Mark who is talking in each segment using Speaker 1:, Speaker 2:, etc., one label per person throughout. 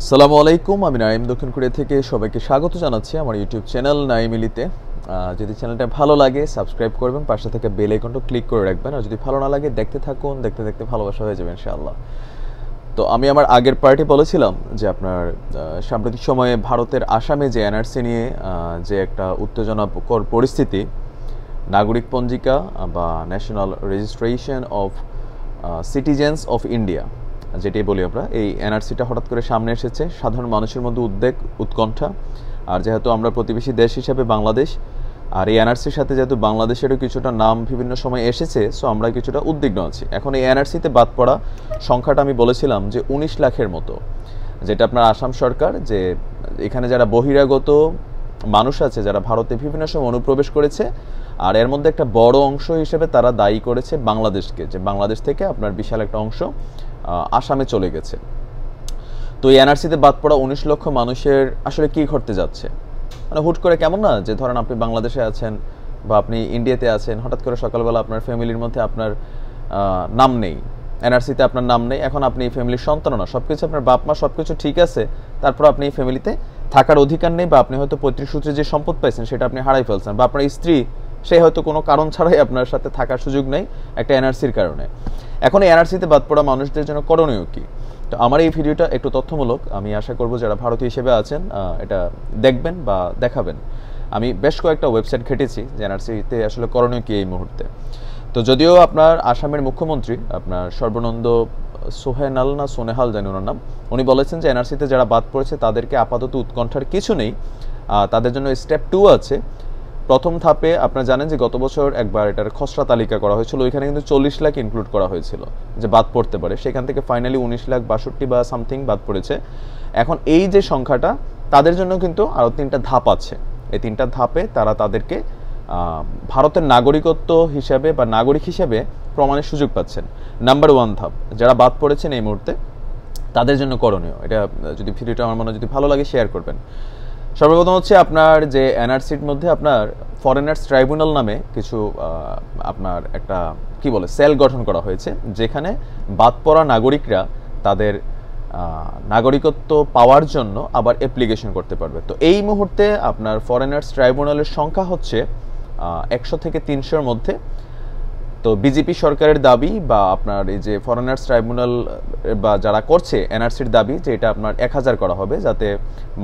Speaker 1: আসসালামু আলাইকুম, আমি নাইম দক্ষিণ কোরিয়া থেকে সবাইকে স্বাগত জানাচ্ছি আমার ইউটিউব চ্যানেল নাইমিলিতে। যদি চ্যানেলটা ভালো লাগে সাবস্ক্রাইব করবেন, পাশে থেকে বেল আইকনটা ক্লিক করে রাখবেন। আর যদি ভালো না লাগে দেখতে থাকুন, দেখতে দেখতে ভালোবাসা হয়ে যাবে ইনশাআল্লাহ। তো আমি আমার আগের পার্টি বলেছিলাম যে আপনার সাম্প্রতিক সময়ে ভারতের আসামে যে এনআরসি নিয়ে যে একটা উত্তেজনাকর পরিস্থিতি, নাগরিক পঞ্জিকা বা national registration of citizens of India যেটাই বলি আমরা, এই এনআরসিটা হঠাৎ করে সামনে এসেছে। সাধারণ মানুষের মধ্যে উদ্বেগ, উৎকণ্ঠা। আর যেহেতু আমরা প্রতিবেশী দেশ হিসেবে বাংলাদেশ, আর এই এনআরসির সাথে যেহেতু বাংলাদেশেরও কিছুটা নাম বিভিন্ন সময় এসেছে, সো আমরা কিছুটা উদ্বিগ্ন আছি। এখন এই এনআরসিতে বাদ পড়া সংখ্যাটা আমি বলেছিলাম যে 19 লাখের মতো, যেটা আপনার আসাম সরকার, যে এখানে যারা বহিরাগত মানুষ আছে যারা ভারতে বিভিন্ন সময় অনুপ্রবেশ করেছে, আর এর মধ্যে একটা বড় অংশ হিসেবে তারা দায়ী করেছে বাংলাদেশকে, যে বাংলাদেশ থেকে আপনার বিশাল একটা অংশ আসামে চলে গেছে। তো এই এনআরসিতে বাদ পড়া 19 লক্ষ মানুষের আসলে কি ঘটতে যাচ্ছে, মানে হুট করে কেমন না, যে ধরেন আপনি বাংলাদেশে আছেন বা আপনি ইন্ডিয়াতে আছেন, হঠাৎ করে সকালবেলা আপনার ফ্যামিলির মধ্যে আপনার নাম নেই, এনআরসিতে আপনার নাম নেই। এখন আপনি এই ফ্যামিলির সন্তান না, সব কিছু আপনার বাপ মা সব কিছু ঠিক আছে, তারপর আপনি এই ফ্যামিলিতে থাকার অধিকার নেই, বা আপনি হয়তো পৈতৃক সূত্রে যে সম্পদ পাইছেন সেটা আপনি হারাই ফেলছেন, বা আপনার স্ত্রী সে হয়তো কোনো কারণ ছাড়াই আপনার সাথে থাকার সুযোগ নেই একটা এনআরসির কারণে। এখন এই এনআরসিতে বাদ পড়া মানুষদের জন্য করণীয় কি? তো আমার এই ভিডিওটা একটু তথ্যমূলক, আমি আশা করব যারা ভারতীয় হিসেবে আছেন এটা দেখবেন বা দেখাবেন। আমি বেশ কয়েকটা ওয়েবসাইট ঘেটেছি যে এনআরসিতে আসলে করণীয় কি এই মুহূর্তে। তো যদিও আপনার আসামের মুখ্যমন্ত্রী আপনার সর্বানন্দ সোহেনাল না সোনেহাল জানি ওনার নাম, উনি বলেছেন যে এনআরসিতে যারা বাদ পড়েছে তাদেরকে আপাতত উৎকণ্ঠার কিছু নেই, তাদের জন্য স্টেপ 2 আছে। প্রথম ধাপে আপনারা জানেন যে গত বছর একবার এটার খসড়া তালিকা করা হয়েছিল, ওইখানে কিন্তু 40 লাখ ইনক্লুড করা হয়েছিল যে বাদ পড়তে পারে, সেখান থেকে ফাইনালি 19,62,000 বা সামথিং বাদ পড়েছে। এখন এই যে সংখ্যাটা, তাদের জন্য কিন্তু আরও 3টা ধাপ আছে। এই 3টা ধাপে তারা তাদেরকে ভারতের নাগরিকত্ব হিসাবে বা নাগরিক হিসেবে প্রমাণের সুযোগ পাচ্ছেন। নাম্বার 1 ধাপ, যারা বাদ পড়েছেন এই মুহূর্তে তাদের জন্য করণীয়, এটা যদি ভিডিওটা আমার মনে যদি ভালো লাগে শেয়ার করবেন। সর্বপ্রথম হচ্ছে আপনার যে এনআরসির মধ্যে আপনার ফরেনার্স ট্রাইব্যুনাল নামে কিছু আপনার একটা কি বলে সেল গঠন করা হয়েছে, যেখানে বাদ পড়া নাগরিকরা তাদের নাগরিকত্ব পাওয়ার জন্য আবার অ্যাপ্লিকেশন করতে পারবে। তো এই মুহূর্তে আপনার ফরেনার্স ট্রাইব্যুনালের সংখ্যা হচ্ছে 100 থেকে 300-র মধ্যে। তো বিজেপি সরকারের দাবি বা আপনার এই যে ফরেনার্স ট্রাইব্যুনাল বা যারা করছে এনআরসির দাবি যে এটা আপনার 1000 করা হবে, যাতে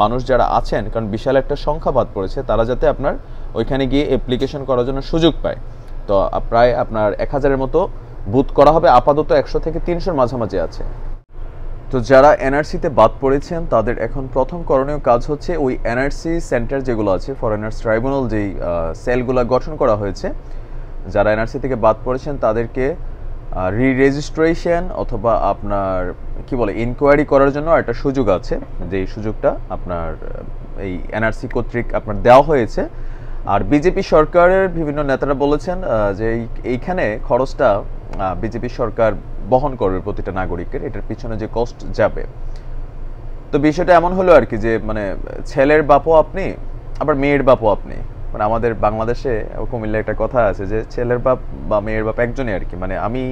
Speaker 1: মানুষ যারা আছেন, কারণ বিশাল একটা সংখ্যা বাদ পড়েছে, তারা যাতে আপনার ওইখানে গিয়ে অ্যাপ্লিকেশন করার জন্য সুযোগ পায়। তো প্রায় আপনার 1000-এর মতো বুথ করা হবে, আপাতত 100 থেকে 300-র মাঝামাঝি আছে। তো যারা এনআরসিতে বাদ পড়েছেন তাদের এখন প্রথম করণীয় কাজ হচ্ছে ওই এনআরসি সেন্টার যেগুলো আছে, ফরেনার্স ট্রাইব্যুনাল যেই সেলগুলো গঠন করা হয়েছে, যারা এনআরসি থেকে বাদ পড়েছেন তাদেরকে রেজিস্ট্রেশন অথবা আপনার কি বলে ইনকোয়ারি করার জন্য একটা সুযোগ আছে, যে সুযোগটা আপনার এই এনআরসি কর্তৃক আপনার দেওয়া হয়েছে। আর বিজেপি সরকারের বিভিন্ন নেতারা বলেছেন যে এইখানে খরচটা বিজেপি সরকার বহন করবে প্রতিটা নাগরিকের, এটার পিছনে যে কস্ট যাবে। তো বিষয়টা এমন হলো আর কি, যে মানে ছেলের বাপও আপনি আবার মেয়ের বাপও আপনি। মানে আমাদের বাংলাদেশে কুমিল্লায় একটা কথা আছে যে ছেলের বাপ বা মেয়ের বাপ একজনই আর কি। মানে আমি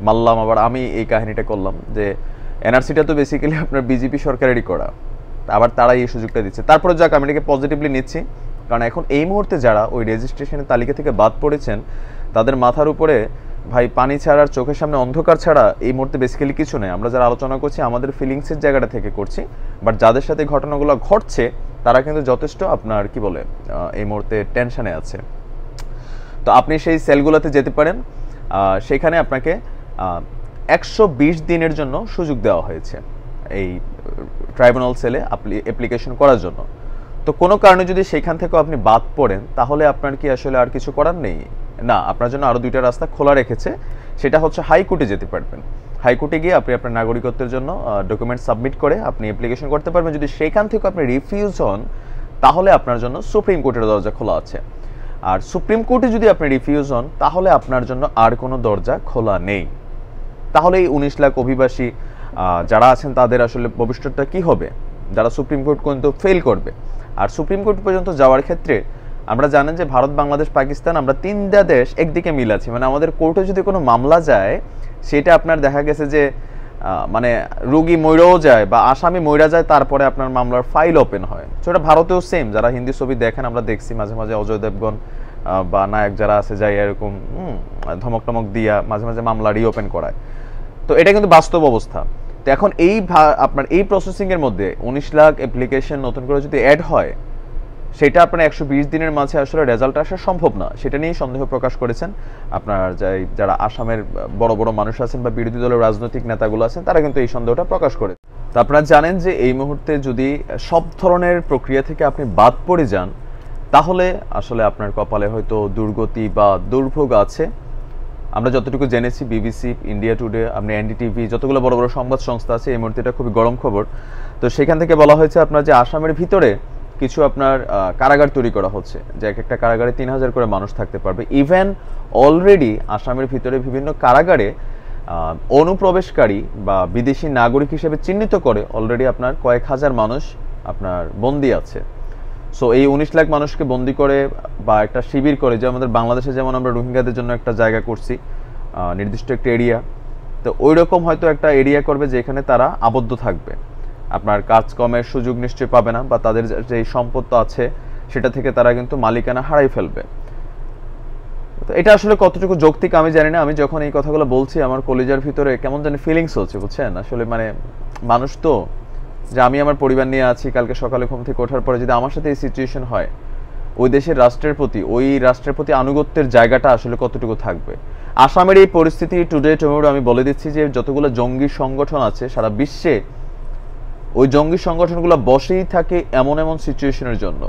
Speaker 1: মানলাম, আবার আমি এই কাহিনীটা করলাম যে এনআরসিটা তো বেসিক্যালি আপনার বিজেপি সরকারেরই করা, আবার তারাই এই সুযোগটা দিচ্ছে। তারপরে যাক, আমি এটাকে পজিটিভলি নিচ্ছি, কারণ এখন এই মুহূর্তে যারা ওই রেজিস্ট্রেশনের তালিকা থেকে বাদ পড়েছেন তাদের মাথার উপরে ভাই পানি ছাড়া আর চোখের সামনে অন্ধকার ছাড়া এই মুহূর্তে বেসিক্যালি কিছু নেই। আমরা যারা আলোচনা করছি আমাদের ফিলিংসের জায়গাটা থেকে করছি, বাট যাদের সাথে ঘটনাগুলো ঘটছে তারা কিন্তু যথেষ্ট আপনার কি বলে এই মুহূর্তে টেনশনে আছে। তো আপনি সেই সেলগুলোতে যেতে পারেন, সেখানে আপনাকে 120 দিনের জন্য সুযোগ দেওয়া হয়েছে এই ট্রাইব্যুনাল সেলে অ্যাপ্লিকেশন করার জন্য। তো কোনো কারণে যদি সেইখান থেকেও আপনি বাদ পড়েন, তাহলে আপনার কি আসলে আর কিছু করার নেই? না, আপনার জন্য আরও 2টা রাস্তা খোলা রেখেছে। সেটা হচ্ছে হাইকোর্টে যেতে পারবেন। হাইকোর্টে গিয়ে আপনি আপনার নাগরিকত্বের জন্য ডকুমেন্ট সাবমিট করে আপনি অ্যাপ্লিকেশন করতে পারবেন। যদি সেইখান থেকে আপনি রিফিউজ হন, তাহলে আপনার জন্য সুপ্রিম কোর্টের দরজা খোলা আছে। আর সুপ্রিম কোর্টে যদি আপনি রিফিউজ হন, তাহলে আপনার জন্য আর কোনো দরজা খোলা নেই। তাহলে এই 19 লাখ অভিবাসী যারা আছেন তাদের আসলে ভবিষ্যৎটা কি হবে, যারা সুপ্রিম কোর্ট পর্যন্ত ফেল করবে। আর সুপ্রিম কোর্ট পর্যন্ত যাওয়ার ক্ষেত্রে আমরা জানেন যে ভারত, বাংলাদেশ, পাকিস্তান, আমরা 3টা দেশ একদিকে মিল আছি। মানে আমাদের কোর্টে যদি কোনো মামলা যায়, সেটা আপনার দেখা গেছে যে মানে রোগী মইরাও যায় বা আসামি মইরা যায়, তারপরে আপনার মামলার ফাইল ওপেন হয়। তো এটা ভারতেও সেম, যারা হিন্দি ছবি দেখেন আমরা দেখছি মাঝে মাঝে অজয় দেবগন বা নায়ক যারা আছে যাই এরকম ধমক টমক দিয়া মাঝে মাঝে মামলা রিওপেন করায়। তো এটা কিন্তু বাস্তব অবস্থা। তো এখন আপনার এই প্রসেসিংয়ের মধ্যে 19 লাখ অ্যাপ্লিকেশন নতুন করে যদি অ্যাড হয়, সেটা আপনার 120 দিনের মাঝে আসলে রেজাল্ট আসা সম্ভব না, সেটা নিয়েই সন্দেহ প্রকাশ করেছেন আপনার যারা আসামের বড় বড় মানুষ আছেন বা বিরোধী দলের রাজনৈতিক নেতাগুলো আছেন, তারা কিন্তু এই সন্দেহটা প্রকাশ করে। তো আপনারা জানেন যে এই মুহূর্তে যদি সব ধরনের প্রক্রিয়া থেকে আপনি বাদ পড়ে যান, তাহলে আসলে আপনার কপালে হয়তো দুর্গতি বা দুর্ভোগ আছে। আমরা যতটুকু জেনেছি বিবিসি, ইন্ডিয়া টুডে, আপনি এনডিটিভি, যতগুলো বড় বড় সংবাদ সংস্থা আছে, এই মুহূর্তে এটা খুবই গরম খবর। তো সেখান থেকে বলা হয়েছে আপনার যে আসামের ভিতরে কিছু আপনার কারাগার তৈরি করা হচ্ছে, যে এক একটা কারাগারে 3000 করে মানুষ থাকতে পারবে। ইভেন অলরেডি আসামের ভিতরে বিভিন্ন কারাগারে অনুপ্রবেশকারী বা বিদেশি নাগরিক হিসেবে চিহ্নিত করে অলরেডি আপনার কয়েক হাজার মানুষ আপনার বন্দী আছে। সো এই 19 লাখ মানুষকে বন্দি করে বা একটা শিবির করে, যে আমাদের বাংলাদেশে যেমন আমরা রোহিঙ্গাদের জন্য একটা জায়গা করছি নির্দিষ্ট একটা এরিয়া, তো ওই রকম হয়তো একটা এরিয়া করবে যেখানে তারা আবদ্ধ থাকবে। আপনার কাজকর্মের সুযোগ নিশ্চয়ই পাবে না, বা তাদের যে সম্পদ আছে সেটা থেকে তারা কিন্তু মালিকানা হারাই ফেলবে। তো এটা আসলে কতটুকু যৌক্তিক আমি জানি না। আমি যখন এই কথাগুলো বলছি আমার কলিজার ভিতরে কেমন জানি ফিলিংস হচ্ছে, বুঝছেন? আসলে মানে মানুষ তো, যে আমি আমার পরিবার নিয়ে আছি, কালকে সকালে ঘুম থেকে ওঠার পরে যদি আমার সাথে এই সিচুয়েশন হয়, ওই দেশের রাষ্ট্রের প্রতি আনুগত্যের জায়গাটা আসলে কতটুকু থাকবে। আসামের এই পরিস্থিতি টুডে টুমরো আমি বলে দিচ্ছি যে যতগুলো জঙ্গি সংগঠন আছে সারা বিশ্বে, ওই জঙ্গি সংগঠনগুলো বসেই থাকে এমন এমন সিচুয়েশনের জন্য।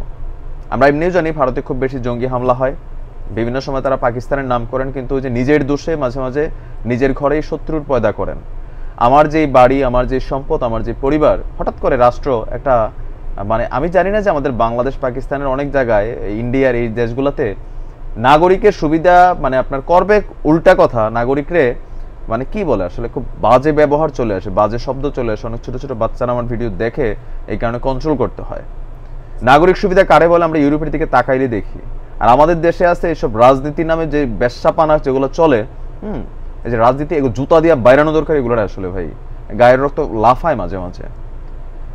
Speaker 1: আমরা এমনিও জানি ভারতে খুব বেশি জঙ্গি হামলা হয়, বিভিন্ন সময় তারা পাকিস্তানের নাম করেন, কিন্তু ওই যে নিজের দোষে মাঝে মাঝে নিজের ঘরেই শত্রুর পয়দা করেন। আমার যে বাড়ি, আমার যে সম্পদ, আমার যে পরিবার, হঠাৎ করে রাষ্ট্র একটা মানে আমি জানি না যে আমাদের বাংলাদেশ পাকিস্তানের অনেক জায়গায়, ইন্ডিয়ার এই দেশগুলোতে নাগরিকের সুবিধা মানে আপনার করবে উল্টা কথা, নাগরিকরে মানে কি বলে আসলে খুব বাজে ব্যবহার চলে আসে, বাজে শব্দ চলে আসে। অনেক ছোট ছোট বাচ্চারা আমার ভিডিও দেখে, এই কারণে কন্ট্রোল করতে হয়। নাগরিক সুবিধা কারে বলে আমরা ইউরোপের দিকে তাকাইলে দেখি। আর আমাদের দেশে আছে এইসব রাজনীতির নামে যে ব্যবসাপানা যেগুলো চলে, এই যে রাজনীতি, এগুলো জুতা দিয়ে বাইরানো দরকার, এগুলো আসলে ভাই গায়ের রক্ত লাফায় মাঝে মাঝে।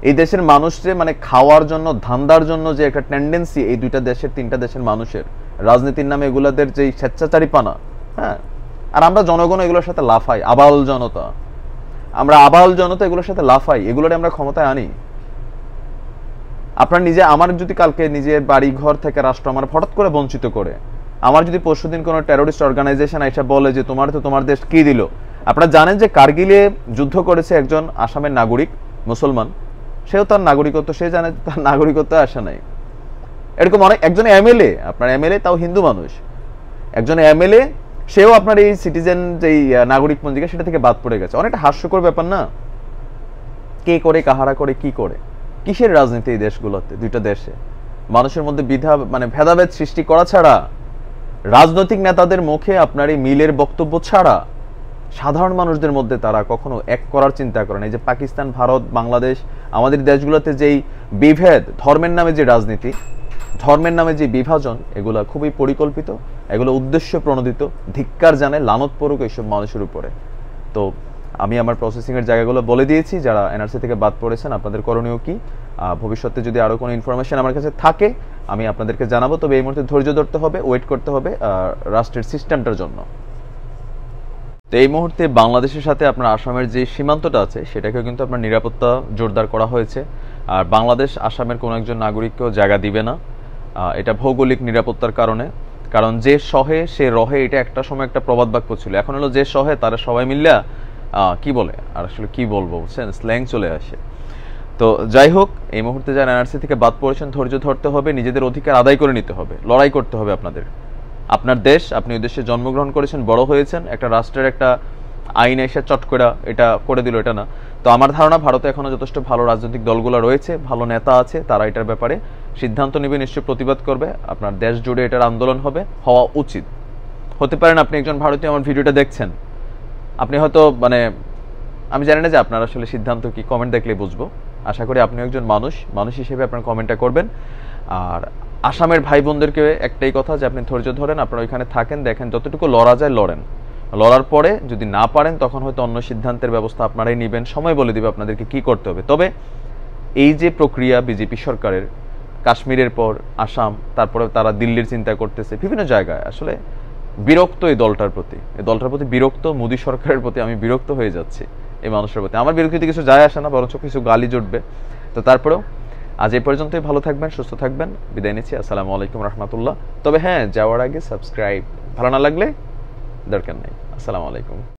Speaker 1: এই দেশের মানুষকে মানে খাওয়ার জন্য, ধান্দার জন্য যে একটা টেন্ডেন্সি এই দুইটা দেশের, তিনটা দেশের মানুষের, রাজনীতির নামে এগুলাদের যে স্বেচ্ছাচারী পানা, হ্যাঁ, আর আমরা জনগণ এগুলোর সাথে লাফাই। আবাল জনতা এগুলোর সাথে লাফাই, এগুলোরে আমরা ক্ষমতায় আনি। আপনার আমার যদি কালকে নিজের বাড়ি ঘর থেকে রাষ্ট্র আমার হঠাৎ করে বঞ্চিত করে, আমার যদি পরশুদিন কোনো টেরোরিস্ট অর্গানাইজেশন এসে বলে যে তোমার দেশ কি দিল। আপনারা জানেন যে কার্গিলে যুদ্ধ করেছে একজন আসামের নাগরিক, মুসলমান, সেও তার নাগরিকত্ব, সে জানে তার নাগরিকত্ব আসে নাই। এরকম অনেক, একজন এমএলএ, আপনার এমএলএ তাও হিন্দু মানুষ, একজন এমএলএ সেও আপনার এই সিটিজেন যে নাগরিক পঞ্জিকা সেটা থেকে বাদ পড়ে গেছে। অনেকটা হাস্যকর ব্যাপার না? কে করে, কাহারা করে, কি করে, কিসের রাজনীতি এই দেশগুলোতে, দুইটা দেশে মানুষের মধ্যে মানে ভেদাভেদ সৃষ্টি করা ছাড়া, রাজনৈতিক নেতাদের মুখে আপনার এই মিলের বক্তব্য ছাড়া সাধারণ মানুষদের মধ্যে তারা কখনো এক করার চিন্তা করেন। এই যে পাকিস্তান, ভারত, বাংলাদেশ, আমাদের দেশগুলোতে যেই বিভেদ, ধর্মের নামে যে রাজনীতি, ধর্মের নামে যে বিভাজন, এগুলো খুবই পরিকল্পিত, এগুলো উদ্দেশ্য প্রণোদিত। ধিক্কার জানে, লানত পড়ুক এইসব মানুষের উপরে। তো আমি আমার প্রসেসিংয়ের জায়গাগুলো বলে দিয়েছি। যারা এনআরসি থেকে বাদ পড়েছেন আপনাদের করণীয় কি, ভবিষ্যতে যদি আরও কোনো ইনফরমেশন আমার কাছে থাকে আমি আপনাদেরকে জানাবো। তবে এই মুহূর্তে ধৈর্য ধরতে হবে, ওয়েট করতে হবে রাষ্ট্রের সিস্টেমটার জন্য। তো এই মুহূর্তে বাংলাদেশের সাথে আপনার আসামের যে সীমান্তটা আছে সেটাকেও কিন্তু আপনার নিরাপত্তা জোরদার করা হয়েছে। আর বাংলাদেশ আসামের কোনো একজন নাগরিককেও জায়গা দিবে না, এটা ভৌগোলিক নিরাপত্তার কারণে। কারণ যে সহে সে রহে, এটা একটা সময় একটা প্রবাদ বাক্য ছিল। এখন হলো যে সহে তারা সবাই মিল্লা কি বলে, আর আসলে কি বলবো বুঝছেন, স্ল্যাং চলে আসে। তো যাই হোক, এই মুহূর্তে যারা এনআরসি থেকে বাদ পড়েছেন ধৈর্য ধরতে হবে, নিজেদের অধিকার আদায় করে নিতে হবে, লড়াই করতে হবে আপনাদের। আপনার দেশ, আপনি ওই দেশে জন্মগ্রহণ করেছেন, বড় হয়েছেন, একটা রাষ্ট্রের একটা আইন এসে চট করে এটা করে দিল, এটা না। তো আমার ধারণা ভারতে এখনো যথেষ্ট ভালো রাজনৈতিক দলগুলো রয়েছে, ভালো নেতা আছে, তারা এটার ব্যাপারে সিদ্ধান্ত নেবে, নিশ্চয়ই প্রতিবাদ করবে। আপনার দেশ জুড়ে এটার আন্দোলন হবে, হওয়া উচিত। হতে পারেন আপনি একজন ভারতীয় আমার ভিডিওটা দেখছেন, আপনি হয়তো মানে আমি জানি না যে আপনার আসলে সিদ্ধান্ত কি, কমেন্ট দেখলে বুঝবো। আশা করি আপনি একজন মানুষ হিসেবে আপনার কমেন্টটা করবেন। আর আসামের ভাই বোনদেরকে একটাই কথা, যে আপনি ধৈর্য ধরেন, আপনারা ওইখানে থাকেন, দেখেন যতটুকু লড়া যায় লড়েন। লড়ার পরে যদি না পারেন তখন হয়তো অন্য সিদ্ধান্তের ব্যবস্থা আপনারাই নেবেন, সময় বলে দিবে আপনাদেরকে কি করতে হবে। তবে এই যে প্রক্রিয়া বিজেপি সরকারের, কাশ্মীরের পর আসাম, তারপরে তারা দিল্লির চিন্তা করতেছে, বিভিন্ন জায়গায় আসলে বিরক্ত এই দলটার প্রতি, বিরক্ত, মোদী সরকারের প্রতি আমি বিরক্ত হয়ে যাচ্ছি এই মানুষের প্রতি। আমার বিরক্তিতে কিছু যায় আসে না, বরঞ্চ কিছু গালি জুটবে। তো তারপরেও আজ এই পর্যন্তই, ভালো থাকবেন, সুস্থ থাকবেন, বিদায় নিচ্ছি। আসসালামু আলাইকুম রহমতুল্লাহ। তবে হ্যাঁ, যাওয়ার আগে সাবস্ক্রাইব, ভালো না লাগলে দরকার নেই। আসসালামু আলাইকুম।